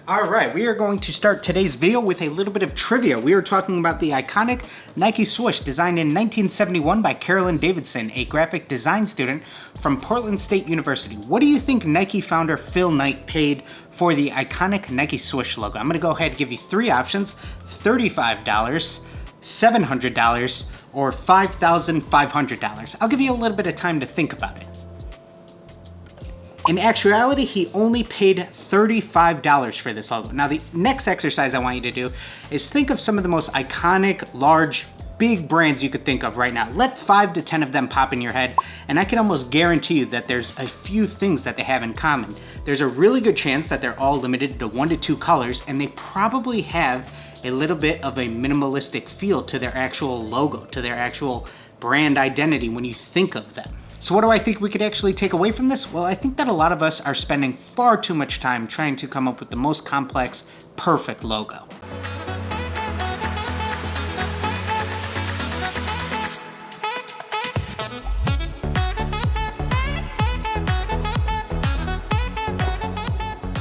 All right, we are going to start today's video with a little bit of trivia. We are talking about the iconic Nike swoosh designed in 1971 by Carolyn Davidson, a graphic design student from Portland State University. What do you think Nike founder Phil Knight paid for the iconic Nike swoosh logo? I'm gonna go ahead and give you three options: $35, $700, or $5,500. I'll give you a little bit of time to think about it. In actuality, he only paid $35 for this logo. Now, the next exercise I want you to do is think of some of the most iconic, large, big brands you could think of right now. Let 5 to 10 of them pop in your head, and I can almost guarantee you that there's a few things that they have in common. There's a really good chance that they're all limited to 1 to 2 colors, and they probably have a little bit of a minimalistic feel to their actual logo, to their actual brand identity when you think of them. So what do I think we could actually take away from this? Well, I think that a lot of us are spending far too much time trying to come up with the most complex, perfect logo.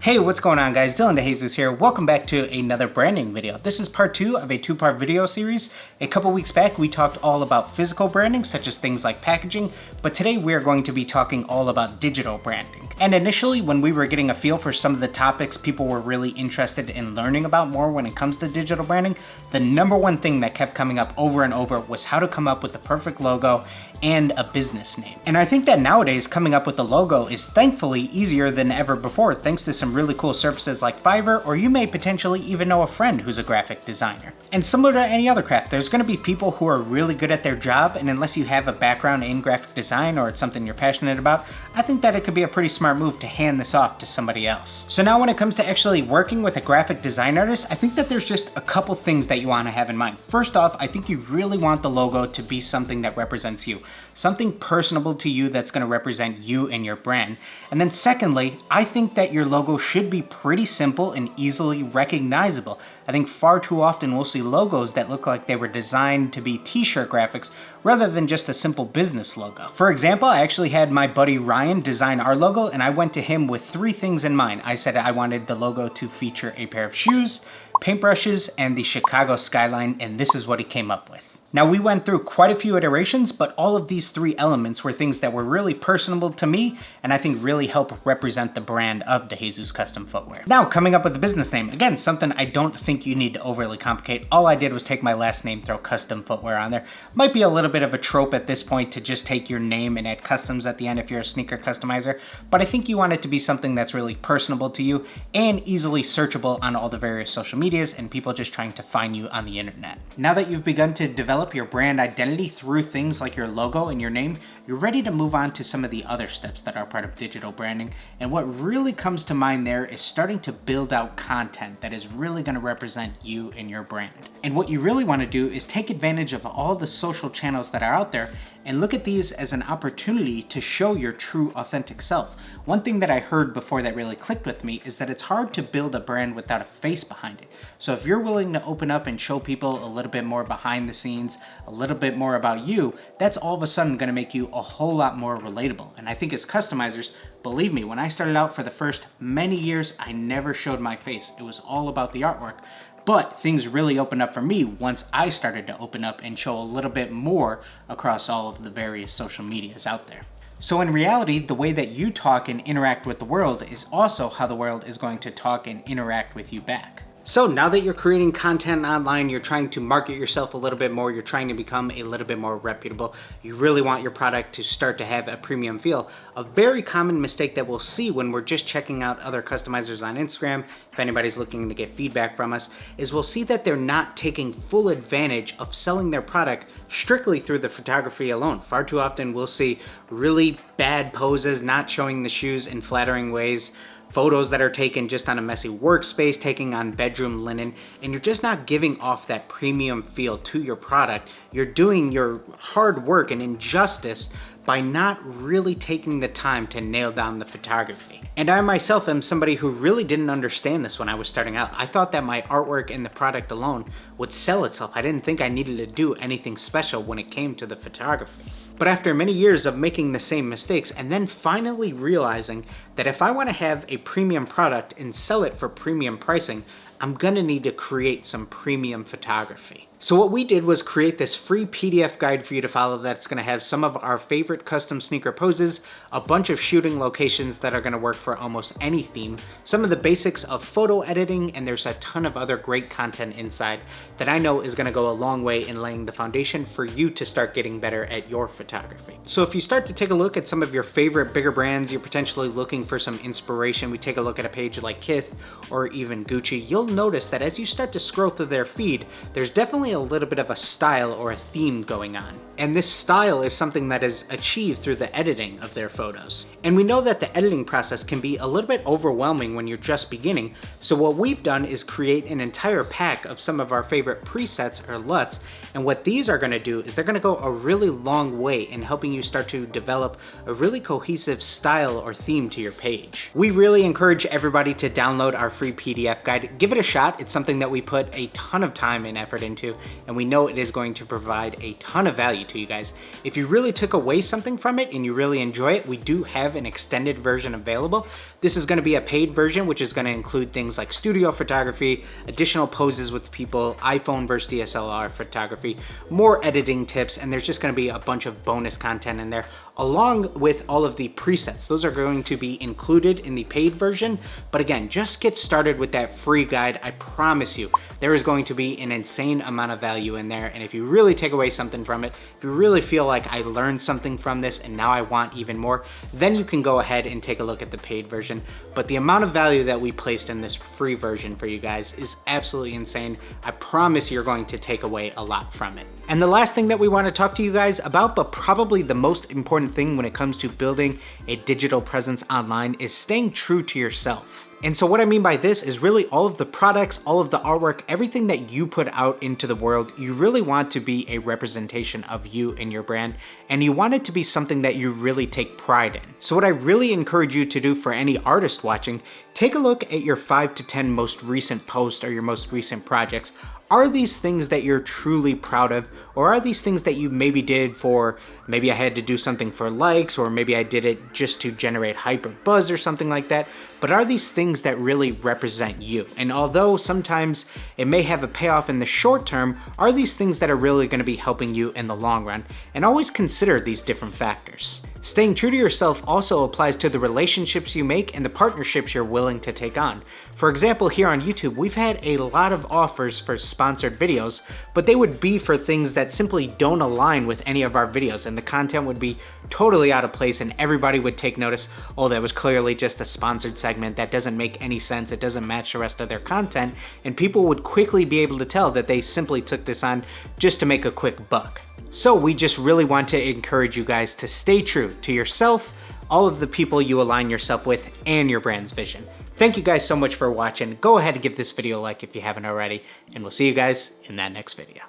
Hey, what's going on, guys? Dillon DeJesus here. Welcome back to another branding video. This is part 2 of a 2-part video series. A couple weeks back, we talked all about physical branding, such as things like packaging, but today we are going to be talking all about digital branding. And initially, when we were getting a feel for some of the topics people were really interested in learning about more when it comes to digital branding, the number one thing that kept coming up over and over was how to come up with the perfect logo and a business name. And I think that nowadays coming up with a logo is thankfully easier than ever before, thanks to some really cool services like Fiverr, or you may potentially even know a friend who's a graphic designer. And similar to any other craft, there's going to be people who are really good at their job, and unless you have a background in graphic design or it's something you're passionate about, I think that it could be a pretty smart move to hand this off to somebody else. So now when it comes to actually working with a graphic design artist, I think that there's just a couple things that you want to have in mind. First off, I think you really want the logo to be something that represents you. Something personable to you that's going to represent you and your brand. And then secondly, I think that your logo should be pretty simple and easily recognizable. I think far too often we'll see logos that look like they were designed to be t-shirt graphics rather than just a simple business logo. For example, I actually had my buddy Ryan design our logo, and I went to him with 3 things in mind. I said I wanted the logo to feature a pair of shoes, paintbrushes, and the Chicago skyline, and this is what he came up with. Now, we went through quite a few iterations, but all of these 3 elements were things that were really personable to me, and I think really help represent the brand of DeJesus Custom Footwear. Now, coming up with the business name. Again, something I don't think you need to overly complicate. All I did was take my last name, throw Custom Footwear on there. Might be a little bit of a trope at this point to just take your name and add customs at the end if you're a sneaker customizer, but I think you want it to be something that's really personable to you and easily searchable on all the various social medias and people just trying to find you on the internet. Now that you've begun to develop your brand identity through things like your logo and your name, you're ready to move on to some of the other steps that are part of digital branding. And what really comes to mind there is starting to build out content that is really going to represent you and your brand. And what you really want to do is take advantage of all the social channels that are out there and look at these as an opportunity to show your true authentic self. One thing that I heard before that really clicked with me is that it's hard to build a brand without a face behind it. So if you're willing to open up and show people a little bit more behind the scenes, a little bit more about you, that's all of a sudden going to make you a whole lot more relatable. And I think as customizers, believe me, when I started out for the first many years, I never showed my face. It was all about the artwork. But things really opened up for me once I started to open up and show a little bit more across all of the various social medias out there. So in reality, the way that you talk and interact with the world is also how the world is going to talk and interact with you back. So now that you're creating content online, you're trying to market yourself a little bit more, you're trying to become a little bit more reputable, you really want your product to start to have a premium feel. A very common mistake that we'll see when we're just checking out other customizers on Instagram, if anybody's looking to get feedback from us, is we'll see that they're not taking full advantage of selling their product strictly through the photography alone. Far too often we'll see really bad poses, not showing the shoes in flattering ways, photos that are taken just on a messy workspace, taking on bedroom linen, and you're just not giving off that premium feel to your product. You're doing your hard work and injustice by not really taking the time to nail down the photography. And I myself am somebody who really didn't understand this when I was starting out. I thought that my artwork and the product alone would sell itself. I didn't think I needed to do anything special when it came to the photography. But after many years of making the same mistakes and then finally realizing that if I want to have a premium product and sell it for premium pricing, I'm gonna need to create some premium photography. So what we did was create this free PDF guide for you to follow that's gonna have some of our favorite custom sneaker poses, a bunch of shooting locations that are gonna work for almost any theme, some of the basics of photo editing, and there's a ton of other great content inside that I know is gonna go a long way in laying the foundation for you to start getting better at your photography. So if you start to take a look at some of your favorite bigger brands, you're potentially looking for some inspiration, we take a look at a page like Kith or even Gucci, you'll notice that as you start to scroll through their feed, there's definitely a little bit of a style or a theme going on. And this style is something that is achieved through the editing of their photos. And we know that the editing process can be a little bit overwhelming when you're just beginning, so what we've done is create an entire pack of some of our favorite presets or LUTs, and what these are gonna do is they're gonna go a really long way in helping you start to develop a really cohesive style or theme to your page. We really encourage everybody to download our free PDF guide. Give it a shot. It's something that we put a ton of time and effort into, and we know it is going to provide a ton of value to you guys. If you really took away something from it and you really enjoy it, we do have an extended version available. This is going to be a paid version, which is going to include things like studio photography, additional poses with people, iPhone versus DSLR photography, more editing tips, and there's just going to be a bunch of bonus content in there, along with all of the presets. Those are going to be included in the paid version, but again, just get started with that free guide. I promise you, there is going to be an insane amount of value in there, and if you really take away something from it, if you really feel like I learned something from this and now I want even more, then you can go ahead and take a look at the paid version. But the amount of value that we placed in this free version for you guys is absolutely insane. I promise you're going to take away a lot from it. And the last thing that we want to talk to you guys about, but probably the most important thing when it comes to building a digital presence online, is staying true to yourself. And so what I mean by this is really all of the products, all of the artwork, everything that you put out into the world, you really want to be a representation of you and your brand, and you want it to be something that you really take pride in. So what I really encourage you to do for any artist watching, take a look at your 5 to 10 most recent posts or your most recent projects. Are these things that you're truly proud of, or are these things that you maybe did for, maybe I had to do something for likes, or maybe I did it just to generate hype or buzz or something like that, but are these things that really represent you? And although sometimes it may have a payoff in the short term, are these things that are really going to be helping you in the long run? And always consider these different factors. Staying true to yourself also applies to the relationships you make and the partnerships you're willing to take on. For example, here on YouTube, we've had a lot of offers for sponsored videos, but they would be for things that simply don't align with any of our videos, and the content would be totally out of place, and everybody would take notice, oh, that was clearly just a sponsored segment, that doesn't make any sense, it doesn't match the rest of their content, and people would quickly be able to tell that they simply took this on just to make a quick buck. So we just really want to encourage you guys to stay true to yourself, all of the people you align yourself with, and your brand's vision. Thank you guys so much for watching. Go ahead and give this video a like if you haven't already, and we'll see you guys in that next video.